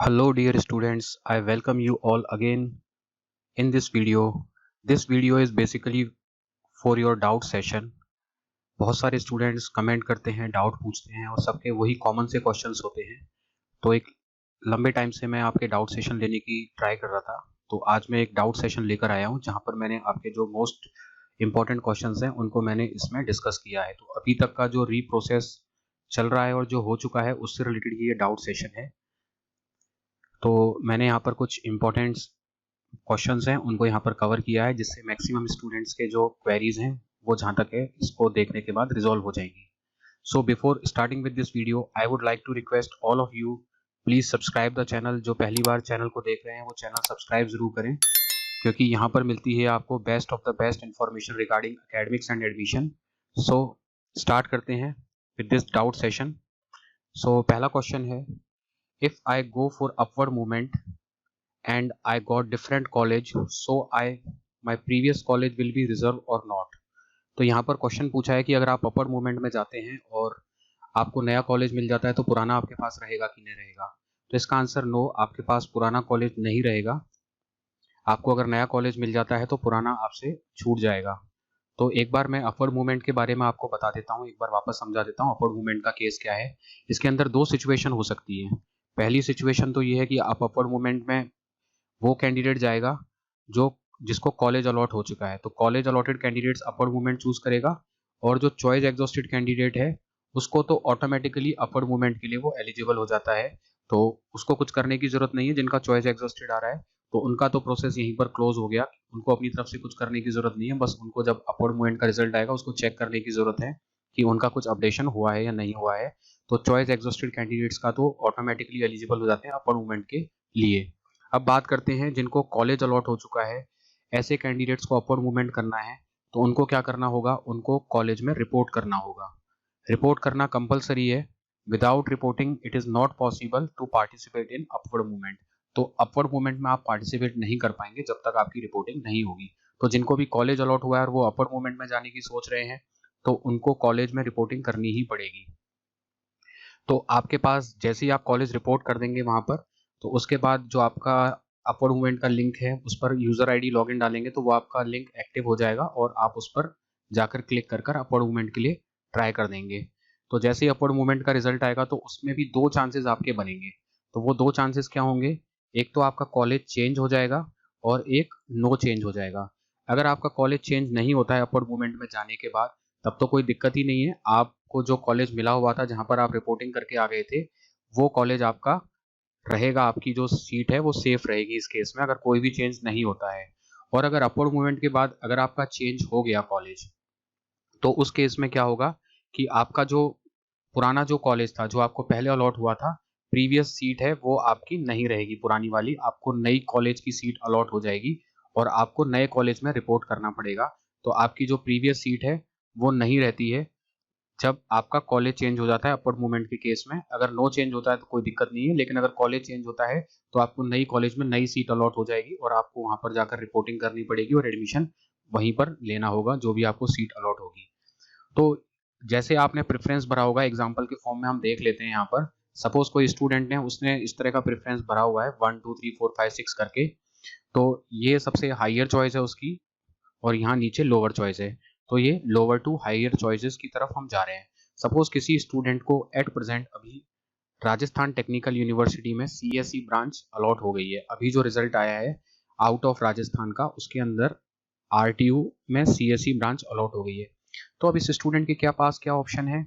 Hello dear students, I welcome you all again in this video. This video is basically for your doubt session. बहुत सारे students comment करते हैं, doubt पूछते हैं और सबके वही कॉमन से क्वेश्चंस होते हैं। तो एक लंबे टाइम से मैं आपके डाउट सेशन लेने की ट्राई कर रहा था। तो आज मैं एक डाउट सेशन लेकर आया हूँ जहाँ पर मैंने आपके जो मोस्ट इम्पॉर्टेंट क्वेश्चंस हैं उनको मैंने इसमें डिस्कस किया है। तो अभी तक का जो रीप्रोसेस चल रहा है और जो हो चुका है उससे रिलेटेड ये डाउट सेशन है। तो मैंने यहाँ पर कुछ इम्पोर्टेंट क्वेश्चंस हैं उनको यहाँ पर कवर किया है जिससे मैक्सिमम स्टूडेंट्स के जो क्वेरीज हैं वो जहाँ तक है इसको देखने के बाद रिजॉल्व हो जाएंगी। So before starting with this video I would like to request all of you please subscribe the channel. जो पहली बार चैनल को देख रहे हैं वो चैनल सब्सक्राइब जरूर करें क्योंकि यहाँ पर मिलती है आपको best of the best information regarding academics and admission. So start करते हैं विद दिस डाउट सेशन। सो पहला क्वेश्चन है, if I go for upward movement and I got different college, so my previous college will be reserved or not। तो यहाँ पर question पूछा है कि अगर आप अपवर्ड मूवमेंट में जाते हैं और आपको नया कॉलेज मिल जाता है तो पुराना आपके पास रहेगा कि नहीं रहेगा। तो इसका आंसर नो, आपके पास पुराना कॉलेज नहीं रहेगा। आपको अगर नया कॉलेज मिल जाता है तो पुराना आपसे छूट जाएगा। तो एक बार मैं अपवर्ड मूवमेंट के बारे में आपको बता देता हूँ, एक बार वापस समझा देता हूँ अपवर्ड मूवमेंट का केस क्या है। इसके अंदर दो सिचुएशन हो सकती है। पहली सिचुएशन तो ये है कि आप अपवर्ड मूवमेंट में वो कैंडिडेट जाएगा जो जिसको कॉलेज अलॉट हो चुका है। तो college allotted candidates upward movement choose करेगा और जो चॉइस एग्जॉस्टेड कैंडिडेट है उसको तो ऑटोमेटिकली अपवर्ड मूवमेंट के लिए वो एलिजिबल हो जाता है। तो उसको कुछ करने की जरूरत नहीं है। जिनका चॉइस एग्जॉस्टेड आ रहा है तो उनका तो प्रोसेस यहीं पर क्लोज हो गया, उनको अपनी तरफ से कुछ करने की जरूरत नहीं है। बस उनको जब अपवर्ड मूवमेंट का रिजल्ट आएगा उसको चेक करने की जरूरत है कि उनका कुछ अपडेशन हुआ है या नहीं हुआ है। तो चॉइस एग्जॉस्टेड कैंडिडेट्स का तो ऑटोमेटिकली एलिजिबल हो जाते हैं अपवर्ड मूवमेंट के लिए। अब बात करते हैं जिनको कॉलेज अलॉट हो चुका है, ऐसे कैंडिडेट्स को अपवर्ड मूवमेंट करना है तो उनको क्या करना होगा, उनको कॉलेज में रिपोर्ट करना होगा। रिपोर्ट करना कंपलसरी है। Without reporting it is not possible to participate in upward movement. तो अपवर्ड मूवमेंट में आप पार्टिसिपेट नहीं कर पाएंगे जब तक आपकी रिपोर्टिंग नहीं होगी। तो जिनको भी कॉलेज अलॉट हुआ है और वो अपवर्ड मूवमेंट में जाने की सोच रहे हैं तो उनको कॉलेज में रिपोर्टिंग करनी ही पड़ेगी। तो आपके पास जैसे ही आप कॉलेज रिपोर्ट कर देंगे वहां पर, तो उसके बाद जो आपका अपवर्ड मूवमेंट का लिंक है उस पर यूजर आईडी लॉगिन डालेंगे तो वो आपका लिंक एक्टिव हो जाएगा और आप उस पर जाकर क्लिक कर कर अपवर्ड मूवमेंट के लिए ट्राई कर देंगे। तो जैसे ही अपवर्ड मूवमेंट का रिजल्ट आएगा तो उसमें भी दो चांसेस आपके बनेंगे। तो वो दो चांसेस क्या होंगे, एक तो आपका कॉलेज चेंज हो जाएगा और एक नो चेंज हो जाएगा। अगर आपका कॉलेज चेंज नहीं होता है अपवर्ड मूवमेंट में जाने के बाद तब तो कोई दिक्कत ही नहीं है। आपको जो कॉलेज मिला हुआ था जहां पर आप रिपोर्टिंग करके आ गए थे वो कॉलेज आपका रहेगा, आपकी जो सीट है वो सेफ रहेगी इस केस में अगर कोई भी चेंज नहीं होता है। और अगर अपवर्ड मूवमेंट के बाद अगर आपका चेंज हो गया कॉलेज तो उस केस में क्या होगा कि आपका जो पुराना जो कॉलेज था जो आपको पहले अलॉट हुआ था, प्रीवियस सीट है वो आपकी नहीं रहेगी पुरानी वाली, आपको नई कॉलेज की सीट अलॉट हो जाएगी और आपको नए कॉलेज में रिपोर्ट करना पड़ेगा। तो आपकी जो प्रीवियस सीट है वो नहीं रहती है जब आपका कॉलेज चेंज हो जाता है अपवर्ड मूवमेंट के केस में। अगर नो चेंज होता है तो कोई दिक्कत नहीं है, लेकिन अगर कॉलेज चेंज होता है तो आपको नई कॉलेज में नई सीट अलॉट हो जाएगी और आपको वहां पर जाकर रिपोर्टिंग करनी पड़ेगी और एडमिशन वहीं पर लेना होगा जो भी आपको सीट अलॉट होगी। तो जैसे आपने प्रेफरेंस भरा होगा एग्जाम्पल के फॉर्म में हम देख लेते हैं। यहाँ पर सपोज कोई स्टूडेंट है उसने इस तरह का प्रेफरेंस भरा हुआ है 1 2 3 4 5 6 करके। तो ये सबसे हाईयर चॉइस है उसकी और यहाँ नीचे लोअर चॉइस है। तो ये लोअर टू हाईयर चॉइसेस की तरफ हम जा रहे हैं। सपोज किसी स्टूडेंट को एट प्रेजेंट अभी राजस्थान टेक्निकल यूनिवर्सिटी में सीएसई ब्रांच अलॉट हो गई है। अभी जो रिजल्ट आया है आउट ऑफ राजस्थान का उसके अंदर आरटीयू में सीएसई ब्रांच अलॉट हो गई है। तो अब इस स्टूडेंट के क्या पास क्या ऑप्शन है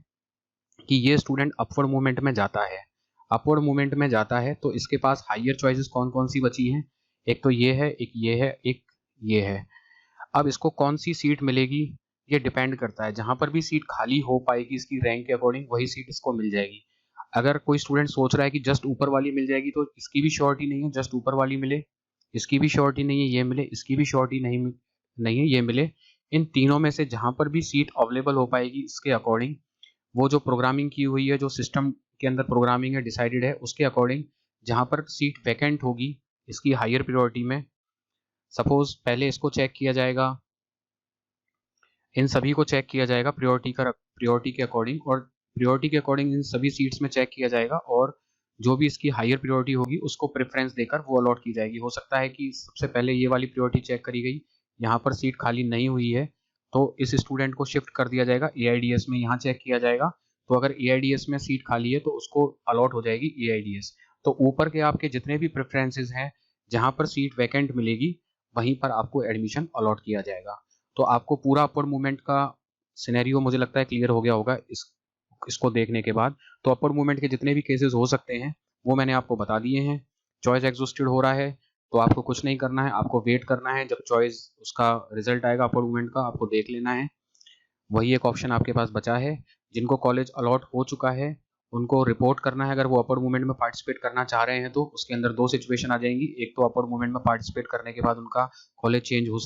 कि ये स्टूडेंट अपवर्ड मूवमेंट में जाता है। अपवर्ड मूवमेंट में जाता है तो इसके पास हाईयर चॉइसेस कौन कौन सी बची हैं, एक तो ये है, एक ये है, एक ये है। अब इसको कौन सी सीट मिलेगी ये डिपेंड करता है। जहां पर भी सीट खाली हो पाएगी इसकी रैंक के अकॉर्डिंग वही सीट इसको मिल जाएगी। अगर कोई स्टूडेंट सोच रहा है कि जस्ट ऊपर वाली मिल जाएगी तो इसकी भी श्योरिटी नहीं है जस्ट ऊपर वाली मिले, इसकी भी श्योरिटी नहीं है ये मिले, इसकी भी श्योरिटी नहीं है ये मिले। इन तीनों में से जहां पर भी सीट अवेलेबल हो पाएगी इसके अकॉर्डिंग, वो जो प्रोग्रामिंग की हुई है, जो सिस्टम के अंदर प्रोग्रामिंग है डिसाइडेड है उसके अकॉर्डिंग जहां पर सीट वैकेंट होगी इसकी हायर प्रायोरिटी में, सपोज पहले इसको चेक किया जाएगा, इन सभी को चेक किया जाएगा प्रायोरिटी के अकॉर्डिंग और प्रायोरिटी के अकॉर्डिंग इन सभी सीट्स में चेक किया जाएगा और जो भी इसकी हायर प्रायोरिटी होगी उसको प्रेफरेंस देकर वो अलॉट की जाएगी। हो सकता है कि सबसे पहले ये वाली प्रायोरिटी चेक करी गई, यहाँ पर सीट खाली नहीं हुई है तो इस स्टूडेंट को शिफ्ट कर दिया जाएगा एआईडीएस में, यहाँ चेक किया जाएगा तो अगर एआईडीएस में सीट खाली है तो उसको अलॉट हो जाएगी एआईडीएस। तो ऊपर के आपके जितने भी प्रेफरेंसेस हैं जहाँ पर सीट वैकेंट मिलेगी वहीं पर आपको एडमिशन अलॉट किया जाएगा। तो आपको पूरा अपवर्ड मूवमेंट का सिनेरियो मुझे लगता है क्लियर हो गया होगा इसको देखने के बाद। तो अपवर्ड मूवमेंट के जितने भी केसेस हो सकते हैं वो मैंने आपको बता दिए हैं। चॉइस एग्जॉस्टेड हो रहा है तो आपको कुछ नहीं करना है, आपको वेट करना है जब चॉइस उसका रिजल्ट आएगा अपवर्ड मूवमेंट का, आपको देख लेना है। वही एक ऑप्शन आपके पास बचा है। जिनको कॉलेज अलॉट हो चुका है उनको रिपोर्ट करना है अगर वो अपवर्ड मूवमेंट में पार्टिसिपेट करना चाह रहे हैं। तो उसके अंदर दो सिचुएशन आ जाएंगी, एक तो अपवर्ड मूवमेंट में पार्टिसिपेट करने के बाद उनका कॉलेज चेंज हो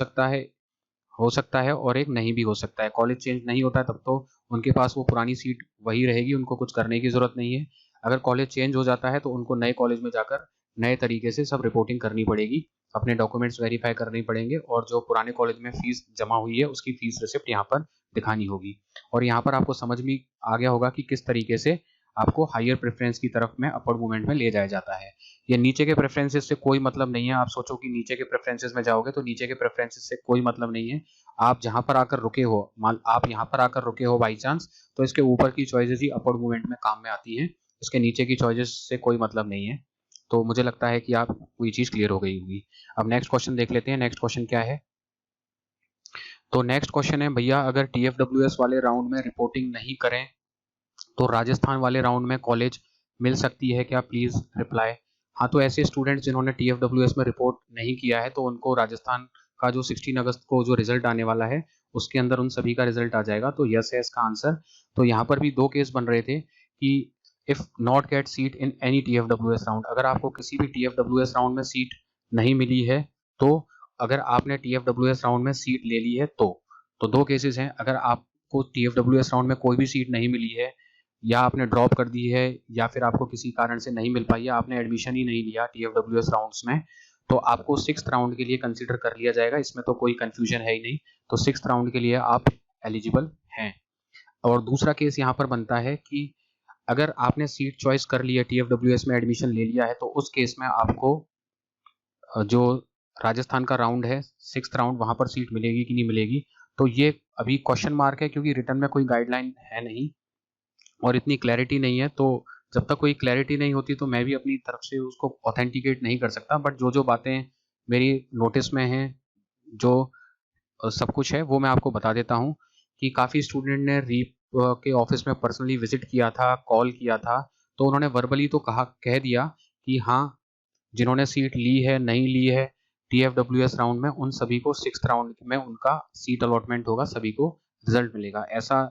सकता है और एक नहीं भी हो सकता है। कॉलेज चेंज नहीं होता है तब तो उनके पास वो पुरानी सीट वही रहेगी, उनको कुछ करने की ज़रूरत नहीं है। अगर कॉलेज चेंज हो जाता है तो उनको नए कॉलेज में जाकर नए तरीके से सब रिपोर्टिंग करनी पड़ेगी, अपने डॉक्यूमेंट्स वेरीफाई करने पड़ेंगे और जो पुराने कॉलेज में फीस जमा हुई है उसकी फीस रिसिप्ट यहाँ पर दिखानी होगी। और यहाँ पर आपको समझ में आ गया होगा कि किस तरीके से आपको हायर प्रेफरेंस की तरफ में अपवर्ड मूवमेंट में ले जाया जाता है। ये नीचे के प्रेफरेंसेस से कोई मतलब नहीं है। आप सोचो कि नीचे के प्रेफरेंसेस में जाओगे तो नीचे के प्रेफरेंसेस से कोई मतलब नहीं है। आप जहां पर आकर रुके हो, मान आप यहाँ पर आकर रुके हो बाई चांस, तो इसके ऊपर की चॉइसेस ही अपवर्ड मूवमेंट में काम में आती हैं, इसके नीचे की चॉइसेस से कोई मतलब नहीं है। तो मुझे लगता है कि आप कोई चीज क्लियर हो गई होगी। अब नेक्स्ट क्वेश्चन देख लेते हैं। नेक्स्ट क्वेश्चन क्या है? तो नेक्स्ट क्वेश्चन है, भैया अगर टीएफडब्ल्यूएस वाले राउंड में रिपोर्टिंग नहीं करें तो राजस्थान वाले राउंड में कॉलेज मिल सकती है क्या? Please reply. हाँ, तो ऐसे स्टूडेंट्स जिन्होंने टीएफडब्ल्यूएस में रिपोर्ट नहीं किया है तो उनको राजस्थान का जो 16 अगस्त को जो रिजल्ट आने वाला है उसके अंदर उन सभी का रिजल्ट आ जाएगा। तो यस है इसका आंसर। तो यहाँ पर भी दो केस बन रहे थे कि if not get seat in any TFWS round, अगर आपको किसी भी टीएफडब्ल्यूएस राउंड में सीट नहीं मिली है तो अगर आपने टीएफडब्ल्यूएस राउंड में सीट ले ली है तो दो केसेस हैं। अगर आपको टीएफडब्ल्यूएस राउंड में कोई भी सीट नहीं मिली है या आपने ड्रॉप कर दी है या फिर आपको किसी कारण से नहीं मिल पाई है, आपने एडमिशन ही नहीं लिया टीएफडब्ल्यूएस राउंड्स में, तो आपको 6th राउंड के लिए कंसीडर कर लिया जाएगा। इसमें तो कोई कंफ्यूजन है ही नहीं। तो 6th राउंड के लिए आप एलिजिबल हैं। और दूसरा केस यहाँ पर बनता है कि अगर आपने सीट चॉइस कर ली है, टीएफडब्ल्यूएस में एडमिशन ले लिया है, तो उस केस में आपको जो राजस्थान का राउंड है 6th राउंड, वहां पर सीट मिलेगी कि नहीं मिलेगी तो ये अभी क्वेश्चन मार्क है, क्योंकि रिटर्न में कोई गाइडलाइन है नहीं और इतनी क्लैरिटी नहीं है। तो जब तक कोई क्लैरिटी नहीं होती तो मैं भी अपनी तरफ से उसको ऑथेंटिकेट नहीं कर सकता। बट जो जो बातें मेरी नोटिस में हैं, जो सब कुछ है वो मैं आपको बता देता हूँ कि काफ़ी स्टूडेंट ने रीप के ऑफिस में पर्सनली विजिट किया था, कॉल किया था, तो उन्होंने वर्बली तो कह दिया कि हाँ, जिन्होंने सीट ली है नहीं ली है टीएफडब्ल्यूएस राउंड में, उन सभी को 6th राउंड में उनका सीट अलॉटमेंट होगा, सभी को रिजल्ट मिलेगा। ऐसा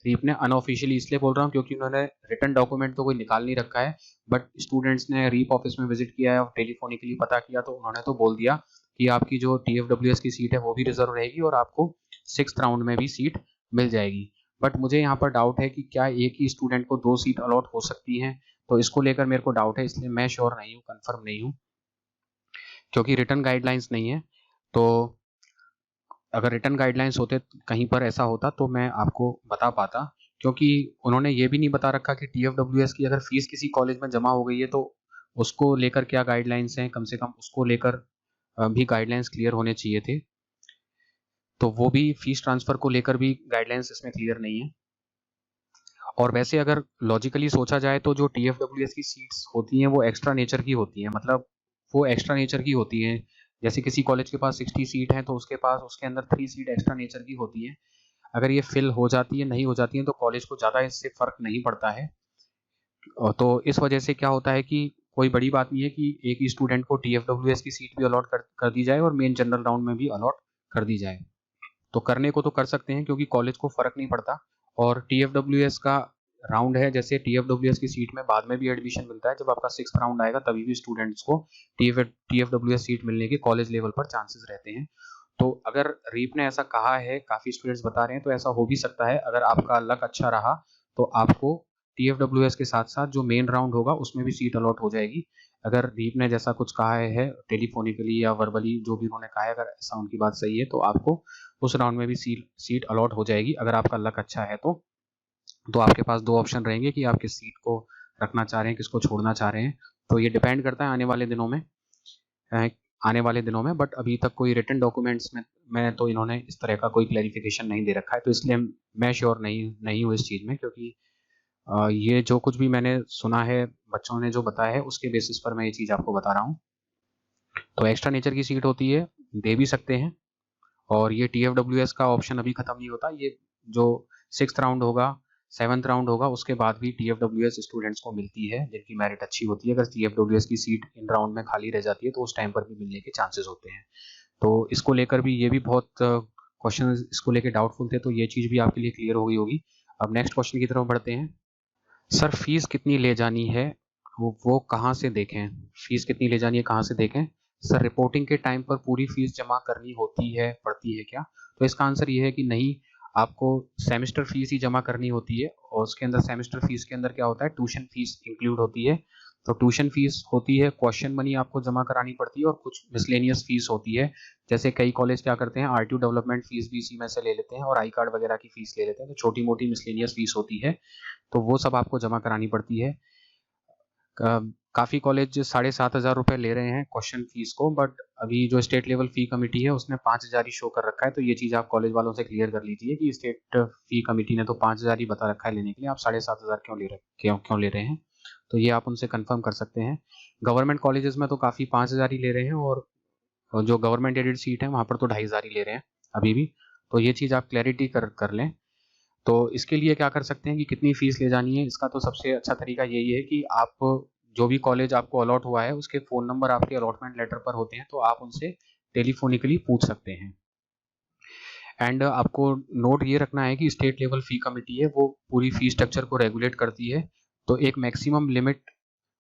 रीप ने अनऑफिशियली इसलिए बोल रहा हूँ क्योंकि उन्होंने रिटर्न डॉक्यूमेंट तो कोई निकाल नहीं रखा है, बट स्टूडेंट्स ने रीप ऑफिस में विजिट किया है और टेलीफोनिकली पता किया तो उन्होंने तो बोल दिया कि आपकी जो टीएफडब्ल्यूएस की सीट है वो भी रिजर्व रहेगी और आपको 6th राउंड में भी सीट मिल जाएगी। बट मुझे यहाँ पर डाउट है कि क्या एक ही स्टूडेंट को 2 सीट अलॉट हो सकती हैं, तो इसको लेकर मेरे को डाउट है, इसलिए मैं श्योर नहीं हूँ, कन्फर्म नहीं हूँ, क्योंकि रिटर्न गाइडलाइंस नहीं है। तो अगर रिटर्न गाइडलाइंस होते कहीं पर ऐसा होता तो मैं आपको बता पाता, क्योंकि उन्होंने ये भी नहीं बता रखा कि टीएफडब्ल्यूएस की अगर फीस किसी कॉलेज में जमा हो गई है तो उसको लेकर क्या गाइडलाइंस हैं, कम से कम उसको लेकर भी गाइडलाइंस क्लियर होने चाहिए थे। तो वो भी फीस ट्रांसफर को लेकर भी गाइडलाइंस इसमें क्लियर नहीं है। और वैसे अगर लॉजिकली सोचा जाए तो जो टीएफडब्ल्यूएस की सीट्स होती हैं वो एक्स्ट्रा नेचर की होती हैं, मतलब वो एक्स्ट्रा नेचर की होती हैं। जैसे किसी कॉलेज के पास 60 सीट है तो उसके पास उसके अंदर 3 सीट एक्स्ट्रा नेचर की होती हैं। अगर ये फिल हो जाती है नहीं हो जाती है तो कॉलेज को ज़्यादा इससे फर्क नहीं पड़ता है। तो इस वजह से क्या होता है कि कोई बड़ी बात नहीं है कि एक ही स्टूडेंट को टीएफडब्ल्यूएस की सीट भी अलॉट कर दी जाए और मेन जनरल राउंड में भी अलॉट कर दी जाए। तो करने को तो कर सकते हैं क्योंकि कॉलेज को फर्क नहीं पड़ता। और टीएफडब्ल्यूएस का राउंड है, जैसे टीएफडब्ल्यूएस की सीट में बाद में भी एडमिशन मिलता है, जब आपका 6th राउंड आएगा तभी भी स्टूडेंट्स को टीएफडब्ल्यूएस सीट मिलने के कॉलेज लेवल पर चांसेस रहते हैं। तो अगर रीप ने ऐसा कहा है, काफ़ी स्टूडेंट्स बता रहे हैं, तो ऐसा हो भी सकता है। अगर आपका लक अच्छा रहा तो आपको टीएफडब्ल्यूएस के साथ साथ जो मेन राउंड होगा उसमें भी सीट अलॉट हो जाएगी। अगर रीप ने जैसा कुछ कहा है टेलीफोनिकली या वर्बली, जो भी उन्होंने कहा है, अगर ऐसा उनकी बात सही है तो आपको उस राउंड में भी सीट अलॉट हो जाएगी अगर आपका लक अच्छा है तो आपके पास 2 ऑप्शन रहेंगे कि आप किस सीट को रखना चाह रहे हैं, किसको छोड़ना चाह रहे हैं। तो ये डिपेंड करता है आने वाले दिनों में, बट अभी तक कोई रिटन डॉक्यूमेंट्स में तो इन्होंने इस तरह का कोई क्लैरिफिकेशन नहीं दे रखा है, तो इसलिए मैं श्योर नहीं हूँ इस चीज़ में, क्योंकि ये जो कुछ भी मैंने सुना है, बच्चों ने जो बताया है, उसके बेसिस पर मैं ये चीज़ आपको बता रहा हूँ। तो एक्स्ट्रा नेचर की सीट होती है, दे भी सकते हैं, और ये TFWS का ऑप्शन अभी खत्म नहीं होता। ये जो 6th राउंड होगा, 7th राउंड होगा, उसके बाद भी TFWS स्टूडेंट्स को मिलती है जिनकी मेरिट अच्छी होती है। अगर TFWS की सीट इन राउंड में खाली रह जाती है तो उस टाइम पर भी मिलने के चांसेस होते हैं। तो इसको लेकर भी ये भी बहुत क्वेश्चन इसको लेकर डाउटफुल थे, तो ये चीज़ भी आपके लिए क्लियर हो गई होगी। अब नेक्स्ट क्वेश्चन की तरफ बढ़ते हैं। सर, फीस कितनी ले जानी है, वो कहाँ से देखें? फीस कितनी ले जानी है, कहाँ से देखें? सर, रिपोर्टिंग के टाइम पर पूरी फीस जमा करनी होती है, पड़ती है क्या? तो इसका आंसर ये है कि नहीं, आपको सेमेस्टर फीस ही जमा करनी होती है, और उसके अंदर सेमेस्टर फीस के अंदर क्या होता है, ट्यूशन फीस इंक्लूड होती है। तो ट्यूशन फीस होती है, क्वेश्चन मनी आपको जमा करानी पड़ती है, और कुछ मिसलेनियस फीस होती है। जैसे कई कॉलेज क्या करते हैं, RTO डेवलपमेंट फीस भी इसी में से ले लेते हैं, और आई कार्ड वगैरह की फीस ले लेते हैं, तो छोटी मोटी मिसलेनियस फीस होती है, तो वो सब आपको जमा करानी पड़ती है। काफ़ी कॉलेज 7,500 रुपये ले रहे हैं क्वेश्चन फीस को, बट अभी जो स्टेट लेवल फ़ी कमेटी है उसने 5,000 ही शो कर रखा है। तो ये चीज़ आप कॉलेज वालों से क्लियर कर लीजिए कि स्टेट फ़ी कमेटी ने तो 5,000 ही बता रखा है लेने के लिए, आप 7,500 क्यों ले रहे हैं? तो ये आप उनसे कंफर्म कर सकते हैं। गवर्नमेंट कॉलेजेस में तो काफ़ी 5,000 ही ले रहे हैं, और जो गवर्नमेंट एडेड सीट है वहाँ पर तो 2,500 ही ले रहे हैं अभी भी। तो ये चीज़ आप क्लैरिटी कर लें। तो इसके लिए क्या कर सकते हैं कि कितनी फीस ले जानी है, इसका तो सबसे अच्छा तरीका यही है कि आप जो भी कॉलेज आपको अलॉट हुआ है उसके फ़ोन नंबर आपके अलॉटमेंट लेटर पर होते हैं, तो आप उनसे टेलीफोनिकली पूछ सकते हैं। एंड आपको नोट ये रखना है कि स्टेट लेवल फ़ी कमेटी है, वो पूरी फ़ी स्ट्रक्चर को रेगुलेट करती है। तो एक मैक्सिमम लिमिट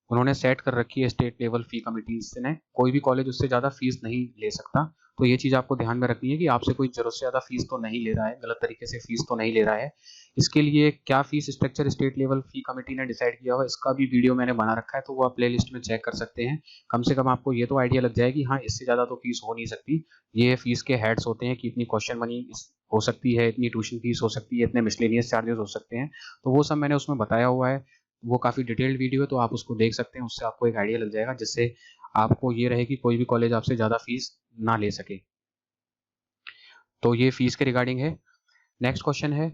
उन्होंने सेट कर रखी है स्टेट लेवल फ़ी कमिटीज़ ने, कोई भी कॉलेज उससे ज़्यादा फ़ीस नहीं ले सकता। तो ये चीज़ आपको ध्यान में रखनी है कि आपसे कोई ज़रूरत से ज़्यादा फ़ीस तो नहीं ले रहा है, गलत तरीके से फ़ीस तो नहीं ले रहा है। इसके लिए क्या फ़ीस स्ट्रक्चर स्टेट लेवल फ़ी कमिटी ने डिसाइड किया हुआ है, इसका भी वीडियो मैंने बना रखा है, तो वो आप प्लेलिस्ट में चेक कर सकते हैं। कम से कम आपको ये तो आइडिया लग जाए कि हाँ, इससे ज़्यादा तो फ़ीस हो नहीं सकती। ये फ़ीस के हेड्स होते हैं कि इतनी क्वेश्चन मनी हो सकती है, इतनी ट्यूशन फ़ीस हो सकती है, इतने मिसलेनियस चार्जेस हो सकते हैं। तो वो सब मैंने उसमें बताया हुआ है। वो काफ़ी डिटेल्ड वीडियो है, तो आप उसको देख सकते हैं, उससे आपको एक आइडिया लग जाएगा, जिससे आपको ये रहे कि कोई भी कॉलेज आपसे ज़्यादा फीस ना ले सके। तो ये फीस के रिगार्डिंग है। नेक्स्ट क्वेश्चन है,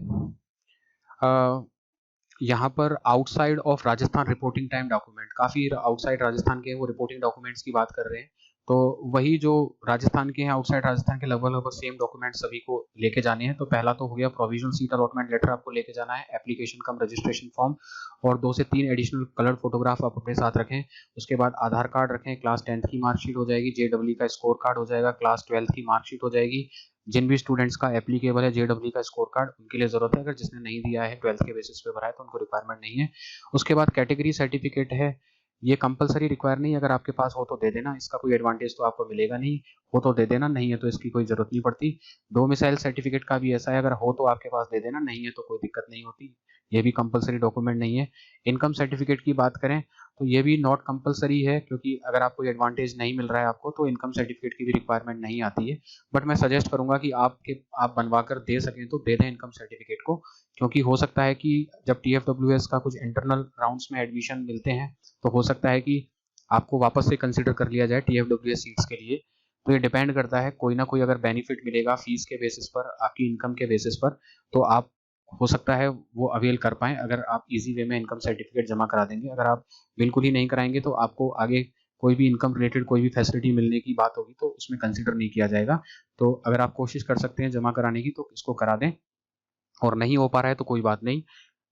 यहाँ पर outside of Rajasthan reporting time document, काफ़ी आउटसाइड राजस्थान के वो रिपोर्टिंग डॉक्यूमेंट्स की बात कर रहे हैं। तो वही जो राजस्थान के हैं, आउटसाइड राजस्थान के लगभग सेम डॉक्यूमेंट सभी को लेके जाने हैं। तो पहला तो हो गया प्रोविजनल सीट अलॉटमेंट लेटर, आपको लेके जाना है, एप्लीकेशन कम रजिस्ट्रेशन फॉर्म, और 2 से 3 एडिशनल कलर फोटोग्राफ आप अपने साथ रखें। उसके बाद आधार कार्ड रखें, क्लास 10th की मार्कशीट हो जाएगी, JEE का स्कोर कार्ड हो जाएगा, क्लास 12th की मार्कशीट हो जाएगी। जिन भी स्टूडेंट्स का एप्लीकेबल है JEE का स्कोर कार्ड, उनके लिए ज़रूरत है। अगर जिसने नहीं दिया है 12th के बेसिस पे भरा है तो उनको रिक्वायरमेंट नहीं है। उसके बाद कैटेगरी सर्टिफिकेट है, ये कंपलसरी रिक्वायर नहीं है, अगर आपके पास हो तो दे देना, इसका कोई एडवांटेज तो आपको मिलेगा नहीं, हो तो दे देना, नहीं है तो इसकी कोई ज़रूरत नहीं पड़ती। डोमिसाइल सर्टिफिकेट का भी ऐसा है, अगर हो तो आपके पास दे देना, नहीं है तो कोई दिक्कत नहीं होती, ये भी कंपलसरी डॉक्यूमेंट नहीं है। इनकम सर्टिफिकेट की बात करें तो ये भी नॉट कंपलसरी है, क्योंकि अगर आपको एडवांटेज नहीं मिल रहा है आपको, तो इनकम सर्टिफिकेट की भी रिक्वायरमेंट नहीं आती है। बट मैं सजेस्ट करूंगा कि आप बनवा कर दे सकें तो दे दें इनकम सर्टिफिकेट को, क्योंकि हो सकता है कि जब TFWS का कुछ इंटरनल राउंड्स में एडमिशन मिलते हैं, तो हो सकता है कि आपको वापस से कंसिडर कर लिया जाए TFWS सीट्स के लिए। तो ये डिपेंड करता है, कोई ना कोई अगर बेनिफिट मिलेगा फीस के बेसिस पर, आपकी इनकम के बेसिस पर, तो आप हो सकता है वो अवेल कर पाएँ, अगर आप इजी वे में इनकम सर्टिफिकेट जमा करा देंगे। अगर आप बिल्कुल ही नहीं कराएंगे तो आपको आगे कोई भी इनकम रिलेटेड कोई भी फैसिलिटी मिलने की बात होगी तो उसमें कंसिडर नहीं किया जाएगा। तो अगर आप कोशिश कर सकते हैं जमा कराने की तो इसको करा दें, और नहीं हो पा रहा है तो कोई बात नहीं,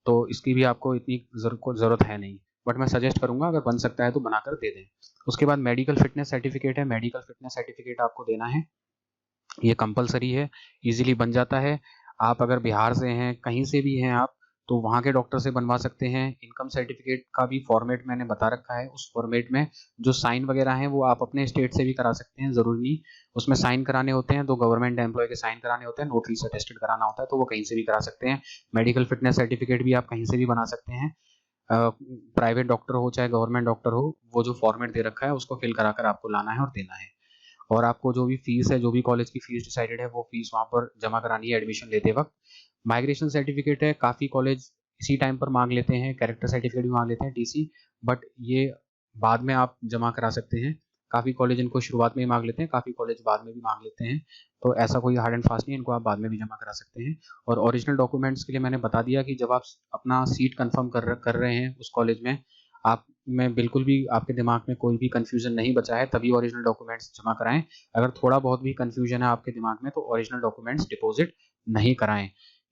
तो इसकी भी आपको इतनी ज़रूरत है नहीं, बट मैं सजेस्ट करूंगा अगर बन सकता है तो बनाकर दे दें। उसके बाद मेडिकल फिटनेस सर्टिफिकेट है, मेडिकल फिटनेस सर्टिफिकेट आपको देना है, ये कंपलसरी है, इजीली बन जाता है। आप अगर बिहार से हैं, कहीं से भी हैं आप, तो वहाँ के डॉक्टर से बनवा सकते हैं। इनकम सर्टिफिकेट का भी फॉर्मेट मैंने बता रखा है, उस फॉर्मेट में जो साइन वगैरह हैं वो आप अपने स्टेट से भी करा सकते हैं, ज़रूरी नहीं उसमें साइन कराने होते हैं, तो गवर्नमेंट एम्प्लॉय के साइन कराने होते हैं, नोटरी से अटेस्टेड कराना होता है, तो वो कहीं से भी करा सकते हैं। मेडिकल फिटनेस सर्टिफिकेट भी आप कहीं से भी बना सकते हैं, प्राइवेट डॉक्टर हो चाहे गवर्नमेंट डॉक्टर हो, वो जो फॉर्मेट दे रखा है उसको फिल करा कर आपको लाना है और देना है। और आपको जो भी फीस है, जो भी कॉलेज की फीस डिसाइडेड है, वो फीस वहाँ पर जमा करानी है एडमिशन लेते वक्त। माइग्रेशन सर्टिफिकेट है, काफ़ी कॉलेज इसी टाइम पर मांग लेते हैं, कैरेक्टर सर्टिफिकेट भी मांग लेते हैं, टीसी, बट ये बाद में आप जमा करा सकते हैं। काफ़ी कॉलेज इनको शुरुआत में ही मांग लेते हैं, काफ़ी कॉलेज बाद में भी मांग लेते हैं, तो ऐसा कोई हार्ड एंड फास्ट नहीं है, इनको आप बाद में भी जमा करा सकते हैं। और ओरिजिनल डॉक्यूमेंट्स के लिए मैंने बता दिया कि जब आप अपना सीट कंफर्म कर रहे हैं उस कॉलेज में, आप में बिल्कुल भी आपके दिमाग में कोई भी कन्फ्यूजन नहीं बचा है, तभी ओरिजिनल डॉक्यूमेंट्स जमा कराएं। अगर थोड़ा बहुत भी कन्फ्यूजन है आपके दिमाग में तो ओरिजिनल डॉक्यूमेंट्स डिपॉजिट नहीं कराएं,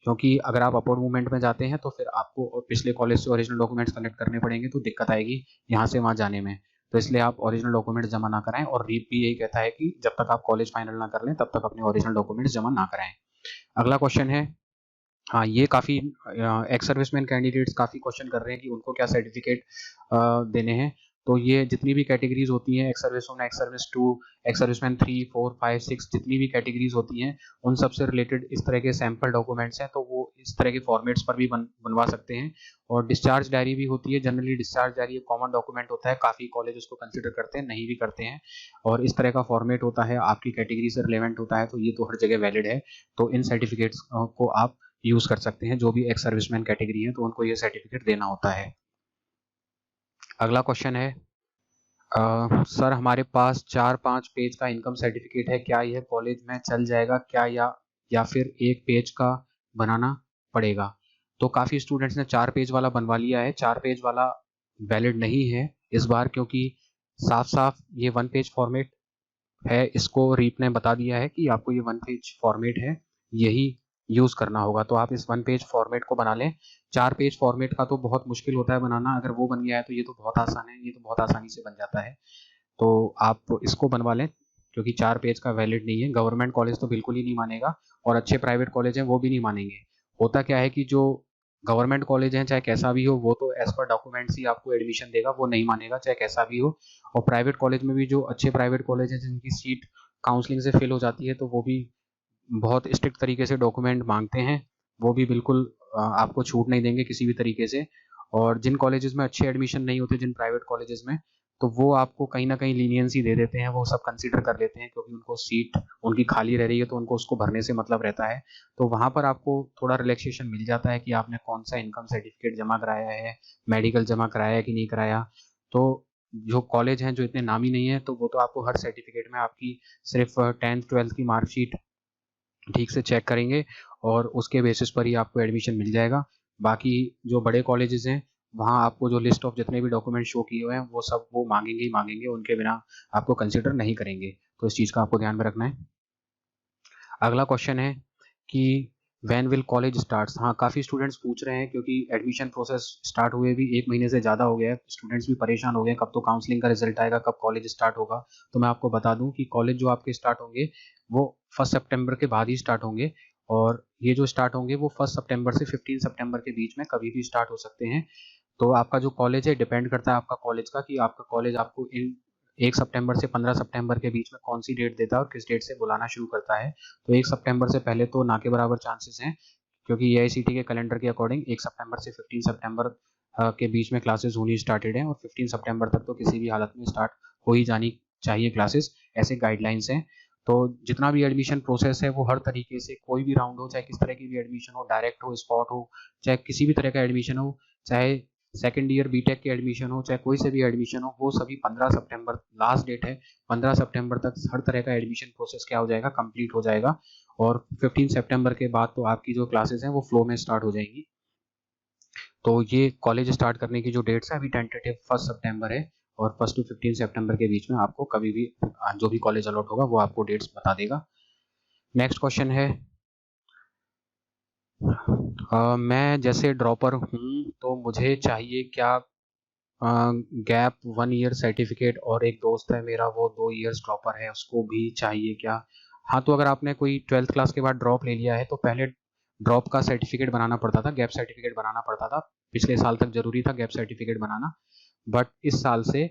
क्योंकि अगर आप अपवर्ड मूवमेंट में जाते हैं तो फिर आपको पिछले कॉलेज से ओरिजिनल डॉक्यूमेंट्स कलेक्ट करने पड़ेंगे, तो दिक्कत आएगी यहाँ से वहाँ जाने में। तो इसलिए आप ओरिजिनल डॉक्यूमेंट्स जमा ना कराएं, और रीप भी यही कहता है कि जब तक आप कॉलेज फाइनल ना कर लें तब तक अपने ओरिजिनल डॉक्यूमेंट्स जमा ना कराएं। अगला क्वेश्चन है, हाँ ये काफ़ी एक्स सर्विसमैन कैंडिडेट्स काफ़ी क्वेश्चन कर रहे हैं कि उनको क्या सर्टिफिकेट देने हैं। तो ये जितनी भी कैटेगरीज होती हैं, ex serviceman, ex service 2, ex serviceman 3, 4, 5, 6, जितनी भी कैटेगरीज होती हैं उन सब से रिलेटेड इस तरह के सैम्पल डॉक्यूमेंट्स हैं, तो वो इस तरह के फॉर्मेट्स पर भी बनवा सकते हैं। और डिस्चार्ज डायरी भी होती है, जनरली डिस्चार्ज डायरी एक कॉमन डॉक्यूमेंट होता है, काफ़ी कॉलेज उसको कंसिडर करते हैं, नहीं भी करते हैं, और इस तरह का फॉर्मेट होता है, आपकी कैटेगरी से रिलेवेंट होता है, तो ये तो हर जगह वैलिड है। तो इन सर्टिफिकेट्स को आप यूज कर सकते हैं, जो भी एक्स सर्विसमैन कैटेगरी है तो उनको ये सर्टिफिकेट देना होता है। अगला क्वेश्चन है, सर हमारे पास 4-5 पेज का इनकम सर्टिफिकेट है, क्या यह कॉलेज में चल जाएगा क्या, या फिर एक पेज का बनाना पड़ेगा? तो काफ़ी स्टूडेंट्स ने 4 पेज वाला बनवा लिया है। 4 पेज वाला वैलिड नहीं है इस बार, क्योंकि साफ साफ ये 1 पेज फॉर्मेट है, इसको रीप ने बता दिया है कि आपको ये 1 पेज फॉर्मेट है, यही यूज करना होगा। तो आप इस 1 पेज फॉर्मेट को बना लें। 4 पेज फॉर्मेट का तो बहुत मुश्किल होता है बनाना, अगर वो बन गया है तो ये तो बहुत आसान है, ये तो बहुत आसानी से बन जाता है, तो आप इसको बनवा लें, क्योंकि 4 पेज का वैलिड नहीं है। गवर्नमेंट कॉलेज तो बिल्कुल ही नहीं मानेगा, और अच्छे प्राइवेट कॉलेज हैं वो भी नहीं मानेंगे। होता क्या है कि जो गवर्नमेंट कॉलेज हैं, चाहे कैसा भी हो, वो तो एज पर डॉक्यूमेंट्स ही आपको एडमिशन देगा, वो नहीं मानेगा चाहे कैसा भी हो। और प्राइवेट कॉलेज में भी जो अच्छे प्राइवेट कॉलेज हैं जिनकी सीट काउंसलिंग से फिल हो जाती है, तो वो भी बहुत स्ट्रिक्ट तरीके से डॉक्यूमेंट मांगते हैं, वो भी बिल्कुल आपको छूट नहीं देंगे किसी भी तरीके से। और जिन कॉलेजेस में अच्छे एडमिशन नहीं होते, जिन प्राइवेट कॉलेजेस में, तो वो आपको कहीं ना कहीं लीनियंसी दे देते हैं, वो सब कंसीडर कर लेते हैं, क्योंकि उनको सीट उनकी खाली रह रही है तो उनको उसको भरने से मतलब रहता है। तो वहाँ पर आपको थोड़ा रिलैक्सेशन मिल जाता है कि आपने कौन सा इनकम सर्टिफिकेट जमा कराया है, मेडिकल जमा कराया है कि नहीं कराया। तो जो कॉलेज हैं जो इतने नामी नहीं है, तो वो तो आपको हर सर्टिफिकेट में आपकी सिर्फ 10th 12th की मार्कशीट ठीक से चेक करेंगे, और उसके बेसिस पर ही आपको एडमिशन मिल जाएगा। बाकी जो बड़े कॉलेजेस हैं, वहाँ आपको जो लिस्ट ऑफ जितने भी डॉक्यूमेंट शो किए हुए हैं वो सब वो मांगेंगे ही मांगेंगे, उनके बिना आपको कंसिडर नहीं करेंगे, तो इस चीज़ का आपको ध्यान में रखना है। अगला क्वेश्चन है कि व्हेन विल कॉलेज स्टार्ट्स। हाँ, काफ़ी स्टूडेंट्स पूछ रहे हैं, क्योंकि एडमिशन प्रोसेस स्टार्ट हुए भी 1 महीने से ज़्यादा हो गया है, स्टूडेंट्स भी परेशान हो गए हैं, कब तो काउंसलिंग का रिजल्ट आएगा, कब कॉलेज स्टार्ट होगा। तो मैं आपको बता दूं कि कॉलेज जो आपके स्टार्ट होंगे वो 1 सितंबर के बाद ही स्टार्ट होंगे, और ये जो स्टार्ट होंगे वो 1 सितंबर से 15 सितंबर के बीच में कभी भी स्टार्ट हो सकते हैं। तो आपका जो कॉलेज है डिपेंड करता है आपका कॉलेज का, कि आपका कॉलेज आपको इन 1 सितंबर से 15 सितंबर के बीच में कौन सी डेट देता है और किस डेट से बुलाना शुरू करता है। तो 1 सितंबर से पहले तो ना के बराबर चांसेस हैं, क्योंकि एआईसीटी के कैलेंडर के अकॉर्डिंग 1 सितंबर से 15 सितंबर के बीच में क्लासेस होनी स्टार्टेड हैं, और 15 सितंबर तक तो किसी भी हालत में स्टार्ट हो ही जानी चाहिए क्लासेस, ऐसे गाइडलाइंस हैं। तो जितना भी एडमिशन प्रोसेस है वो हर तरीके से, कोई भी राउंड हो, चाहे किस तरह की भी एडमिशन हो, डायरेक्ट हो, स्पॉट हो, चाहे किसी भी तरह का एडमिशन हो, चाहे सेकेंड ईयर बीटेक के एडमिशन हो, चाहे कोई से भी एडमिशन हो, वो सभी 15 सितंबर लास्ट डेट है। 15 सितंबर तक हर तरह का एडमिशन प्रोसेस क्या हो जाएगा, कंप्लीट हो जाएगा, और 15 सितंबर के बाद तो आपकी जो क्लासेस हैं वो फ्लो में स्टार्ट हो जाएंगी। तो ये कॉलेज स्टार्ट करने की जो डेट्स है अभी टेंटेटिव 1 सितंबर है, और 1 to 15 सितंबर के बीच में आपको कभी भी जो भी कॉलेज अलॉट होगा वो आपको डेट्स बता देगा। नेक्स्ट क्वेश्चन है, मैं जैसे ड्रॉपर हूँ तो मुझे चाहिए क्या गैप 1 ईयर सर्टिफिकेट, और एक दोस्त है मेरा वो 2 ईयर्स ड्रॉपर है, उसको भी चाहिए क्या? हाँ, तो अगर आपने कोई 12th क्लास के बाद ड्रॉप ले लिया है तो पहले ड्रॉप का सर्टिफिकेट बनाना पड़ता था, गैप सर्टिफिकेट बनाना पड़ता था, पिछले साल तक जरूरी था गैप सर्टिफिकेट बनाना, बट इस साल से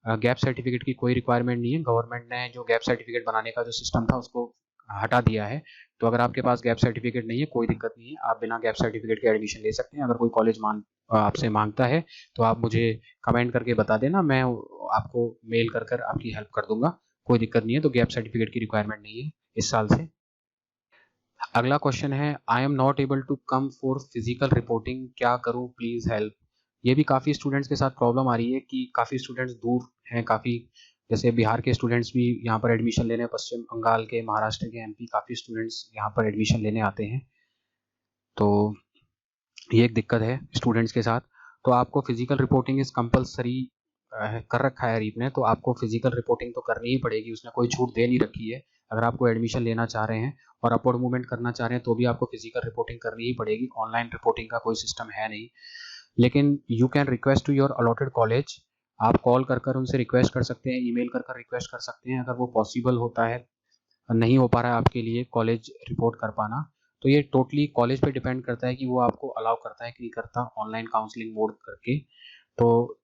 गैप सर्टिफिकेट की कोई रिक्वायरमेंट नहीं है। गवर्नमेंट ने जो गैप सर्टिफिकेट बनाने का जो सिस्टम था उसको हटा दिया है। तो अगर आपके पास गैप सर्टिफिकेट नहीं है, कोई दिक्कत नहीं है, आप बिना गैप सर्टिफिकेट के एडमिशन ले सकते हैं। अगर कोई कॉलेज आपसे मांगता है तो आप मुझे कमेंट करके बता देना, मैं आपको मेल कर कर आपकी हेल्प कर दूंगा, कोई दिक्कत नहीं है। तो गैप सर्टिफिकेट की रिक्वायरमेंट नहीं है इस साल से। अगला क्वेश्चन है, I am not able to come for physical reporting, क्या करूँ, प्लीज हेल्प। ये भी काफ़ी स्टूडेंट्स के साथ प्रॉब्लम आ रही है कि काफ़ी स्टूडेंट्स दूर हैं, काफ़ी जैसे बिहार के स्टूडेंट्स भी यहाँ पर एडमिशन लेने, पश्चिम बंगाल के, महाराष्ट्र के, एमपी, काफ़ी स्टूडेंट्स यहाँ पर एडमिशन लेने आते हैं। तो ये एक दिक्कत है स्टूडेंट्स के साथ। तो आपको फिजिकल रिपोर्टिंग इज कंपलसरी कर रखा है रीप ने, तो आपको फिजिकल रिपोर्टिंग तो करनी ही पड़ेगी, उसने कोई छूट दे नहीं रखी है। अगर आपको एडमिशन लेना चाह रहे हैं और अपवर्ड मूवमेंट करना चाह रहे हैं तो भी आपको फिजिकल रिपोर्टिंग करनी ही पड़ेगी, ऑनलाइन रिपोर्टिंग का कोई सिस्टम है नहीं। लेकिन you can request to your allotted college, आप कॉल कर कर उनसे रिक्वेस्ट कर सकते हैं, ईमेल कर कर रिक्वेस्ट कर सकते हैं। अगर वो पॉसिबल होता है, नहीं हो पा रहा है आपके लिए कॉलेज रिपोर्ट कर पाना, तो ये टोटली कॉलेज पे डिपेंड करता है कि वो आपको अलाउ करता है कि नहीं करता ऑनलाइन काउंसलिंग मोड करके। तो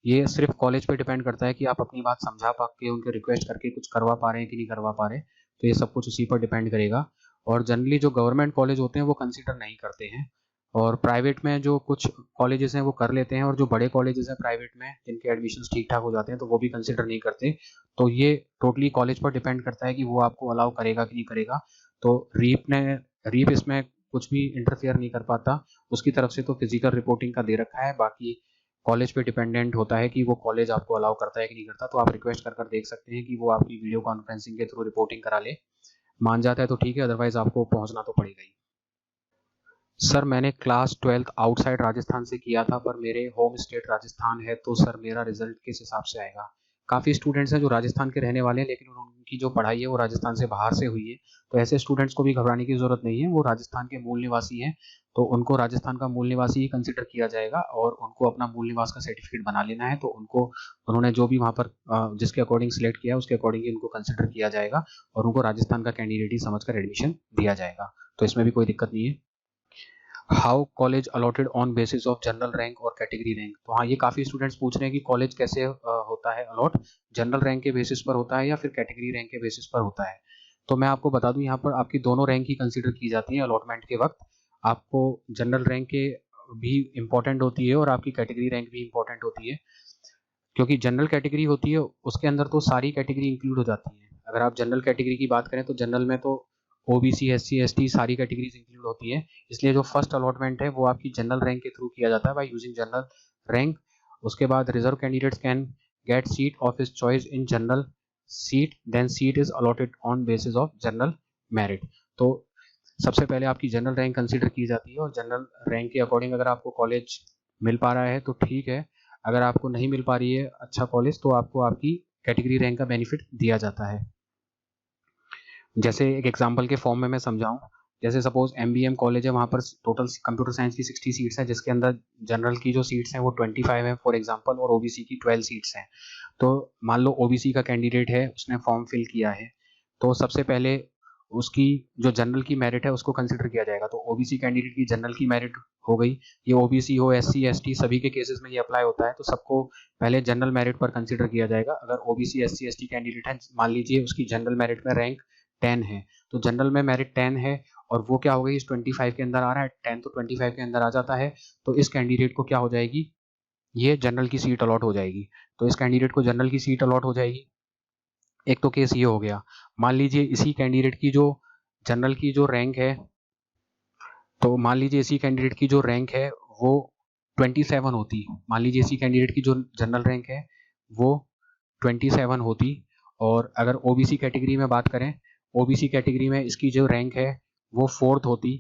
ये सिर्फ कॉलेज पे डिपेंड करता है कि आप अपनी बात समझा पा के उनके रिक्वेस्ट करके कुछ करवा पा रहे हैं कि नहीं करवा पा रहे। तो ये सब कुछ उसी पर डिपेंड करेगा। और जनरली जो गवर्नमेंट कॉलेज होते हैं वो कंसिडर नहीं करते हैं, और प्राइवेट में जो कुछ कॉलेजेस हैं वो कर लेते हैं, और जो बड़े कॉलेजेस हैं प्राइवेट में जिनके एडमिशन्स ठीक ठाक हो जाते हैं तो वो भी कंसिडर नहीं करते। तो ये टोटली कॉलेज पर डिपेंड करता है कि वो आपको अलाउ करेगा कि नहीं करेगा। तो रीप इसमें कुछ भी इंटरफेयर नहीं कर पाता, उसकी तरफ से तो फिजिकल रिपोर्टिंग का दे रखा है, बाकी कॉलेज पे डिपेंडेंट होता है कि वो कॉलेज आपको अलाउ करता है कि नहीं करता। तो आप रिक्वेस्ट कर कर देख सकते हैं कि वो आपकी वीडियो कॉन्फ्रेंसिंग के थ्रू रिपोर्टिंग करा ले, मान जाता है तो ठीक है, अदरवाइज आपको पहुंचना तो पड़ेगा ही। सर मैंने क्लास 12th आउटसाइड राजस्थान से किया था, पर मेरे होम स्टेट राजस्थान है, तो सर मेरा रिजल्ट किस हिसाब से आएगा। काफ़ी स्टूडेंट्स हैं जो राजस्थान के रहने वाले हैं, लेकिन उनकी जो पढ़ाई है वो राजस्थान से बाहर से हुई है। तो ऐसे स्टूडेंट्स को भी घबराने की ज़रूरत नहीं है, वो राजस्थान के मूल निवासी हैं, तो उनको राजस्थान का मूल निवासी ही कंसिडर किया जाएगा, और उनको अपना मूल निवास का सर्टिफिकेट बना लेना है। तो उनको, उन्होंने जो भी वहाँ पर जिसके अकॉर्डिंग सिलेक्ट किया उसके अकॉर्डिंग ही उनको कंसिडर किया जाएगा, और उनको राजस्थान का कैंडिडेट ही समझकर एडमिशन दिया जाएगा। तो इसमें भी कोई दिक्कत नहीं है। How college allotted on basis of general rank और कैटेगरी रैंक। तो हाँ, ये काफ़ी स्टूडेंट्स पूछ रहे हैं कि कॉलेज कैसे होता है अलॉट, जनरल रैंक के बेसिस पर होता है या फिर कैटेगरी रैंक के बेसिस पर होता है। तो मैं आपको बता दूं, यहाँ पर आपकी दोनों रैंक ही कंसीडर की जाती है अलॉटमेंट के वक्त। आपको जनरल रैंक के भी इम्पोर्टेंट होती है और आपकी कैटेगरी रैंक भी इम्पोर्टेंट होती है, क्योंकि जनरल कैटेगरी होती है उसके अंदर तो सारी कैटेगरी इंक्लूड हो जाती है। अगर आप जनरल कैटेगरी की बात करें तो जनरल में तो ओबीसी, एससी, एसटी सारी कैटेगरीज इंक्लूड होती है। इसलिए जो फर्स्ट अलॉटमेंट है वो आपकी जनरल रैंक के थ्रू किया जाता है, बाय यूजिंग जनरल रैंक। उसके बाद reserve candidates can get seat of his choice in general seat, then seat is allotted on basis of general merit. तो सबसे पहले आपकी जनरल रैंक कंसीडर की जाती है, और जनरल रैंक के अकॉर्डिंग अगर आपको कॉलेज मिल पा रहा है तो ठीक है, अगर आपको नहीं मिल पा रही है अच्छा कॉलेज तो आपको आपकी कैटेगरी रैंक का बेनिफिट दिया जाता है। जैसे एक एग्जांपल के फॉर्म में मैं समझाऊं, जैसे सपोज एमबीएम कॉलेज है, वहाँ पर टोटल कंप्यूटर साइंस की 60 सीट्स हैं, जिसके अंदर जनरल की जो सीट्स हैं वो 25 हैं फॉर एग्जांपल, और ओबीसी की 12 सीट्स हैं। तो मान लो ओबीसी का कैंडिडेट है, उसने फॉर्म फिल किया है, तो सबसे पहले उसकी जो जनरल की मेरिट है उसको कंसिडर किया जाएगा। तो ओबीसी कैंडिडेट की जनरल की मेरिट हो गई, ये ओबीसी हो, एससी, एसटी, सभी के केसेस में ये अप्लाई होता है, तो सबको पहले जनरल मेरिट पर कंसिडर किया जाएगा। अगर ओबीसी, एससी, एसटी कैंडिडेट है, मान लीजिए उसकी जनरल मेरिट में रैंक 10 है, तो जनरल में मेरिट 10 है और वो क्या हो गई, इस 25 के अंदर आ रहा है, 10 तो 25 के अंदर आ जाता है, तो इस कैंडिडेट को क्या हो जाएगी, ये जनरल की सीट अलॉट हो जाएगी। तो इस कैंडिडेट को जनरल की सीट अलॉट हो जाएगी। एक तो केस ये हो गया। मान लीजिए इसी कैंडिडेट की जो जनरल की जो रैंक है, तो मान लीजिए इसी कैंडिडेट की जो रैंक है वो 27 होती, मान लीजिए इसी कैंडिडेट की जो जनरल रैंक है वो 27 होती, और अगर ओबीसी कैटेगरी में बात करें, ओबीसी कैटेगरी में इसकी जो रैंक है वो 4th होती,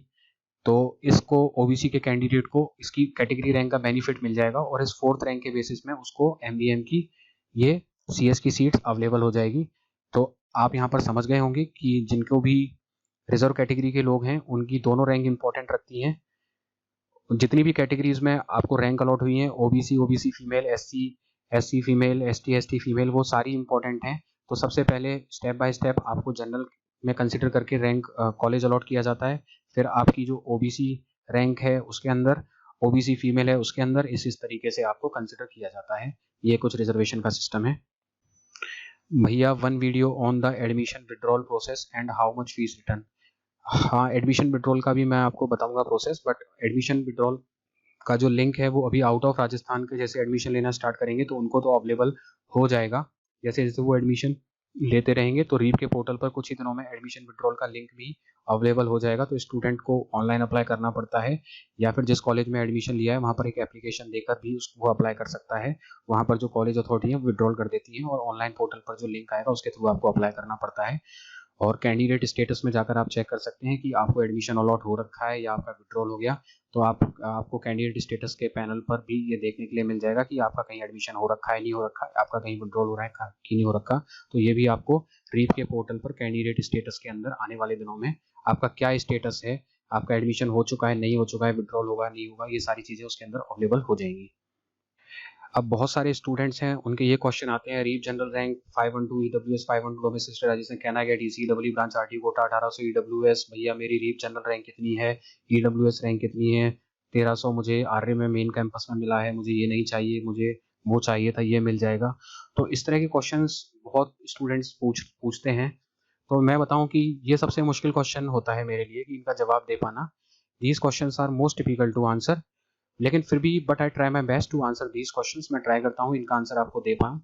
तो इसको ओबीसी के कैंडिडेट को इसकी कैटेगरी रैंक का बेनिफिट मिल जाएगा, और इस 4th रैंक के बेसिस में उसको एमबीएम की ये सीएस की सीट्स अवेलेबल हो जाएगी। तो आप यहाँ पर समझ गए होंगे कि जिनको भी रिजर्व कैटेगरी के लोग हैं उनकी दोनों रैंक इंपॉर्टेंट रखती हैं। जितनी भी कैटेगरीज में आपको रैंक अलॉट हुई है, OBC, OBC female, SC, SC female, ST, ST female, वो सारी इंपॉर्टेंट हैं। तो सबसे पहले स्टेप बाय स्टेप आपको जनरल में कंसिडर करके रैंक कॉलेज अलॉट किया जाता है, फिर आपकी जो ओबीसी रैंक है उसके अंदर, ओबीसी फीमेल है उसके अंदर, इस तरीके से आपको कंसिडर किया जाता है। ये कुछ रिजर्वेशन का सिस्टम है। भैया, one video on the admission withdrawal process and how much fees return. हाँ, एडमिशन विड्रॉल का भी मैं आपको बताऊंगा प्रोसेस, बट एडमिशन विड्रॉल का जो लिंक है वो अभी आउट ऑफ राजस्थान के जैसे एडमिशन लेना स्टार्ट करेंगे तो उनको तो अवेलेबल हो जाएगा। जैसे जैसे वो एडमिशन लेते रहेंगे तो रीप के पोर्टल पर कुछ ही दिनों में एडमिशन विड्रॉल का लिंक भी अवेलेबल हो जाएगा। तो स्टूडेंट को ऑनलाइन अप्लाई करना पड़ता है या फिर जिस कॉलेज में एडमिशन लिया है वहाँ पर एक एप्लीकेशन देकर भी उसको अप्लाई कर सकता है। वहाँ पर जो कॉलेज अथॉरिटी है विड्रॉल कर देती है और ऑनलाइन पोर्टल पर जो लिंक आएगा उसके थ्रू आपको अप्लाई करना पड़ता है। और कैंडिडेट स्टेटस में जाकर आप चेक कर सकते हैं कि आपको एडमिशन अलॉट हो रखा है या आपका विड्रॉल हो गया। तो आपको कैंडिडेट स्टेटस के पैनल पर भी ये देखने के लिए मिल जाएगा कि आपका कहीं एडमिशन हो रखा है, नहीं हो रखा है, आपका कहीं विड्रॉल हो रहा है कि नहीं हो रखा। तो ये भी आपको रीप के पोर्टल पर कैंडिडेट स्टेटस के अंदर आने वाले दिनों में आपका क्या स्टेटस है, आपका एडमिशन हो चुका है, नहीं हो चुका है, विड्रॉल होगा नहीं होगा, ये सारी चीज़ें उसके अंदर अवेलेबल हो जाएंगी। अब बहुत सारे स्टूडेंट्स हैं, उनके ये क्वेश्चन आते हैं, REAP general rank 512 EWS 512 domestic registration, can I get ECW branch RT quota 1800 EWS. भैया मेरी रीप जनरल रैंक कितनी है, ईडब्ल्यूएस रैंक कितनी है, 1300 मुझे आर्य में मेन कैंपस में मिला है, मुझे ये नहीं चाहिए, मुझे वो चाहिए था, ये मिल जाएगा। तो इस तरह के क्वेश्चंस बहुत स्टूडेंट्स पूछते हैं। तो मैं बताऊं कि ये सबसे मुश्किल क्वेश्चन होता है मेरे लिए कि इनका जवाब दे पाना। These questions are most difficult to answer, लेकिन फिर भी but I try my best to answer these questions. मैं ट्राई करता हूँ इनका आंसर आपको दे पाऊँ।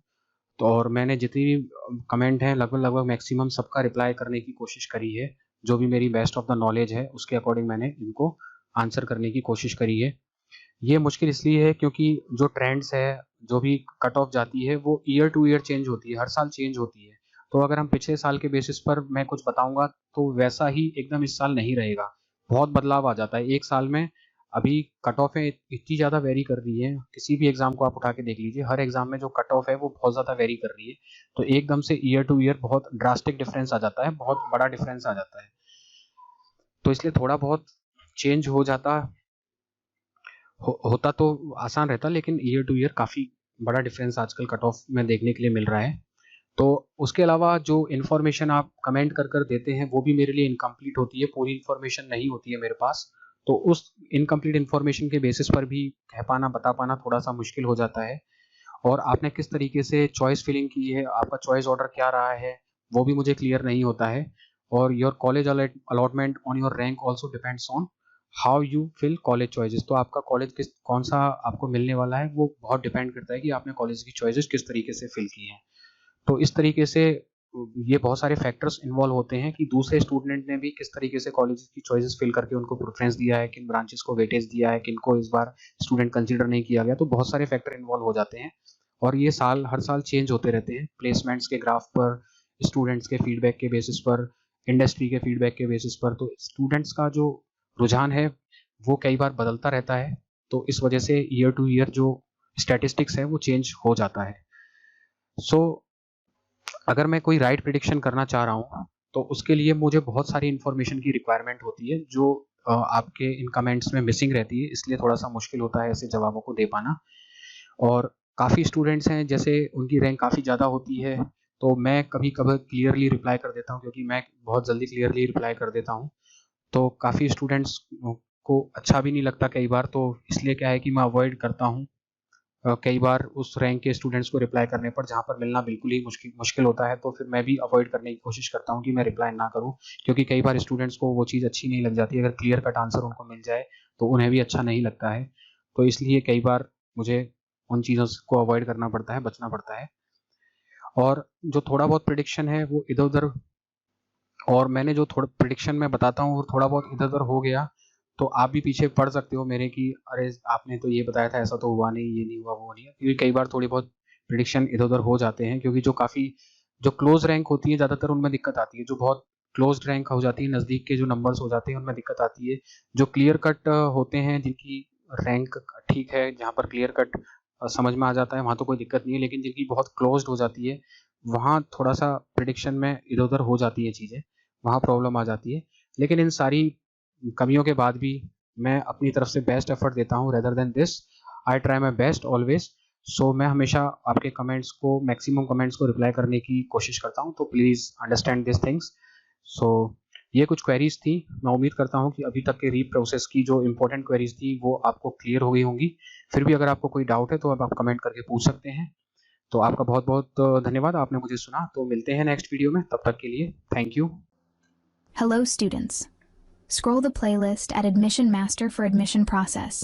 तो और मैंने जितनी भी कमेंट हैं लगभग मैक्सिमम सबका रिप्लाई करने की कोशिश करी है। जो भी मेरी बेस्ट ऑफ द नॉलेज है उसके अकॉर्डिंग मैंने इनको आंसर करने की कोशिश करी है। ये मुश्किल इसलिए है क्योंकि जो ट्रेंड्स है, जो भी कट ऑफ जाती है वो ईयर टू ईयर चेंज होती है, हर साल चेंज होती है। तो अगर हम पिछले साल के बेसिस पर मैं कुछ बताऊंगा तो वैसा ही एकदम इस साल नहीं रहेगा, बहुत बदलाव आ जाता है एक साल में। अभी कट ऑफ है इतनी ज़्यादा वेरी कर रही है, किसी भी एग्जाम को आप उठा के देख लीजिए, हर एग्जाम में जो कट ऑफ है वो बहुत ज़्यादा वेरी कर रही है। तो एकदम से ईयर टू ईयर बहुत ड्रास्टिक डिफरेंस आ जाता है, बहुत बड़ा डिफरेंस आ जाता है। तो इसलिए थोड़ा बहुत चेंज हो जाता होता तो आसान रहता, लेकिन ईयर टू ईयर काफ़ी बड़ा डिफरेंस आजकल कट ऑफ में देखने के लिए मिल रहा है। तो उसके अलावा जो इन्फॉर्मेशन आप कमेंट कर कर देते हैं वो भी मेरे लिए इनकम्प्लीट होती है, पूरी इन्फॉर्मेशन नहीं होती है मेरे पास। तो उस इनकम्प्लीट इन्फॉर्मेशन के बेसिस पर भी कह पाना, बता पाना थोड़ा सा मुश्किल हो जाता है। और आपने किस तरीके से चॉइस फिलिंग की है, आपका चॉइस ऑर्डर क्या रहा है, वो भी मुझे क्लियर नहीं होता है। और your college allotment on your rank also depends on how you fill college choices. तो आपका कॉलेज कौन सा आपको मिलने वाला है वो बहुत डिपेंड करता है कि आपने कॉलेज की चॉइसेस किस तरीके से फिल की हैं। तो इस तरीके से ये बहुत सारे फैक्टर्स इन्वॉल्व होते हैं कि दूसरे स्टूडेंट ने भी किस तरीके से कॉलेज की चॉइसेस फिल करके उनको प्रेफरेंस दिया है, किन ब्रांचेस को वेटेज दिया है, किन को इस बार स्टूडेंट कंसीडर नहीं किया गया। तो बहुत सारे फैक्टर इन्वॉल्व हो जाते हैं और ये हर साल चेंज होते रहते हैं, प्लेसमेंट्स के ग्राफ पर, स्टूडेंट्स के फीडबैक के बेसिस पर, इंडस्ट्री के फीडबैक के बेसिस पर। तो स्टूडेंट्स का जो रुझान है वो कई बार बदलता रहता है। तो इस वजह से ईयर टू ईयर जो स्टैटिस्टिक्स है वो चेंज हो जाता है। सो अगर मैं कोई राइट प्रिडिक्शन करना चाह रहा हूँ तो उसके लिए मुझे बहुत सारी इन्फॉर्मेशन की रिक्वायरमेंट होती है जो आपके इन कमेंट्स में मिसिंग रहती है, इसलिए थोड़ा सा मुश्किल होता है ऐसे जवाबों को दे पाना। और काफ़ी स्टूडेंट्स हैं जैसे उनकी रैंक काफ़ी ज़्यादा होती है तो मैं कभी कभी क्लियरली रिप्लाई कर देता हूँ, क्योंकि मैं बहुत जल्दी क्लियरली रिप्लाई कर देता हूँ। तो काफ़ी स्टूडेंट्स को अच्छा भी नहीं लगता कई बार, तो इसलिए क्या है कि मैं अवॉइड करता हूँ कई बार उस रैंक के स्टूडेंट्स को रिप्लाई करने पर जहाँ पर मिलना बिल्कुल ही मुश्किल होता है। तो फिर मैं भी अवॉइड करने की कोशिश करता हूँ कि मैं रिप्लाई ना करूँ, क्योंकि कई बार स्टूडेंट्स को वो चीज़ अच्छी नहीं लग जाती। अगर क्लियर कट आंसर उनको मिल जाए तो उन्हें भी अच्छा नहीं लगता है। तो इसलिए कई बार मुझे उन चीज़ों को अवॉइड करना पड़ता है, बचना पड़ता है। और जो थोड़ा बहुत प्रिडिक्शन है वो इधर उधर, और मैंने जो थोड़ा प्रिडिक्शन में बताता हूँ वो थोड़ा बहुत इधर उधर हो गया तो आप भी पीछे पड़ सकते हो मेरे कि अरे आपने तो ये बताया था, ऐसा तो हुआ नहीं, ये नहीं हुआ, वो नहीं है। क्योंकि कई बार थोड़ी बहुत प्रिडिक्शन इधर उधर हो जाते हैं, क्योंकि जो क्लोज रैंक होती है ज़्यादातर उनमें दिक्कत आती है। जो बहुत क्लोज रैंक हो जाती है, नज़दीक के जो नंबर्स हो जाते हैं उनमें दिक्कत आती है। जो क्लियर कट होते हैं, जिनकी रैंक ठीक है, जहाँ पर क्लियर कट समझ में आ जाता है, वहाँ तो कोई दिक्कत नहीं है। लेकिन जिनकी बहुत क्लोज्ड हो जाती है वहाँ थोड़ा सा प्रिडिक्शन में इधर उधर हो जाती है चीज़ें, वहाँ प्रॉब्लम आ जाती है। लेकिन इन सारी कमियों के बाद भी मैं अपनी तरफ से बेस्ट एफर्ट देता हूँ। Rather than this I try my best always. So मैं हमेशा आपके कमेंट्स को, मैक्सिमम कमेंट्स को रिप्लाई करने की कोशिश करता हूँ। तो प्लीज़ अंडरस्टैंड दिस थिंग्स। सो ये कुछ क्वेरीज थी। मैं उम्मीद करता हूँ कि अभी तक के री प्रोसेस की जो इंपॉर्टेंट क्वेरीज थी वो आपको क्लियर हो गई होंगी। फिर भी अगर आपको कोई डाउट है तो आप कमेंट करके पूछ सकते हैं। तो आपका बहुत बहुत धन्यवाद, आपने मुझे सुना। तो मिलते हैं नेक्स्ट वीडियो में, तब तक के लिए thank you. Hello students. Scroll the playlist at Admission Master for admission process.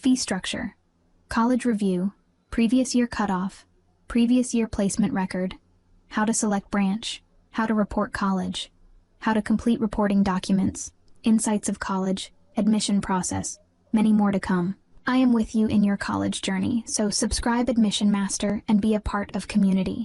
Fee structure, college review, previous year cutoff, previous year placement record, how to select branch, how to report college, how to complete reporting documents, insights of college, admission process, many more to come. I am with you in your college journey, so subscribe Admission Master and be a part of community.